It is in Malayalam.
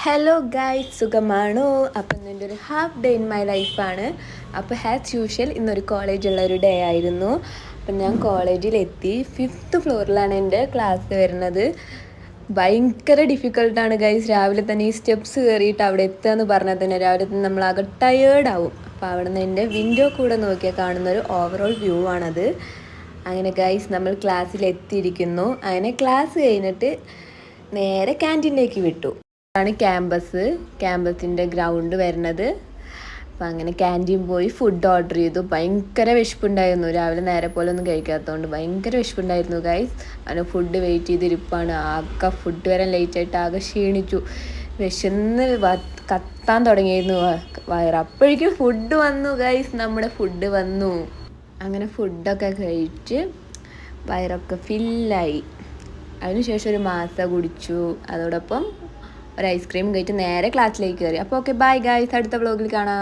ഹലോ ഗൈസ്, സുഖമാണോ? അപ്പം ഇന്നെൻ്റെ ഒരു ഹാഫ് ഡേ ഇൻ മൈ ലൈഫാണ്. അപ്പോൾ ആസ് യൂഷ്വൽ ഇന്നൊരു കോളേജുള്ള ഒരു ഡേ ആയിരുന്നു. അപ്പം ഞാൻ കോളേജിലെത്തി. 5th ഫ്ലോറിലാണ് എൻ്റെ ക്ലാസ് വരുന്നത്. ഭയങ്കര ഡിഫിക്കൽട്ടാണ് ഗൈസ്. രാവിലെ തന്നെ ഈ സ്റ്റെപ്സ് കയറിയിട്ട് അവിടെ എത്തുക എന്ന് പറഞ്ഞാൽ തന്നെ രാവിലെ തന്നെ നമ്മളാകെ ടയേർഡാവും. അപ്പോൾ അവിടെ നിന്ന് എൻ്റെ വിൻഡോ കൂടെ നോക്കിയാൽ കാണുന്നൊരു ഓവറോൾ വ്യൂ ആണത്. അങ്ങനെ ഗൈസ്, നമ്മൾ ക്ലാസ്സിൽ എത്തിയിരിക്കുന്നു. അങ്ങനെ ക്ലാസ് കഴിഞ്ഞിട്ട് നേരെ ക്യാൻറ്റീനിലേക്ക് വിട്ടു. ആണ് ക്യാമ്പസിൻ്റെ ഗ്രൗണ്ട് വരുന്നത്. അപ്പം അങ്ങനെ ക്യാൻറ്റീൻ പോയി ഫുഡ് ഓർഡർ ചെയ്തു. ഭയങ്കര വിശപ്പുണ്ടായിരുന്നു. രാവിലെ നേരെ പോലെ ഒന്നും കഴിക്കാത്തതുകൊണ്ട് ഭയങ്കര വിശപ്പുണ്ടായിരുന്നു ഗൈസ്. അങ്ങനെ ഫുഡ് വെയിറ്റ് ചെയ്തിരിപ്പാണ്. ആകെ ഫുഡ് വരാൻ ലേറ്റായിട്ട് ആകെ ക്ഷീണിച്ചു. വിശന്ന് കത്താൻ തുടങ്ങിയിരുന്നു വയറ്. അപ്പോഴേക്കും ഫുഡ് വന്നു ഗൈസ്. നമ്മുടെ ഫുഡ് വന്നു. അങ്ങനെ ഫുഡൊക്കെ കഴിച്ച് വയറൊക്കെ ഫില്ലായി. അതിനുശേഷം ഒരു മാസ കുടിച്ചു. അതോടൊപ്പം ഒരു ഐസ്ക്രീം കഴിച്ച് നേരെ ക്ലാസ്സിലേക്ക് കയറി. അപ്പോൾ ഓക്കെ, ബൈ ഗൈസ്, അടുത്ത വ്ളോഗിൽ കാണാം.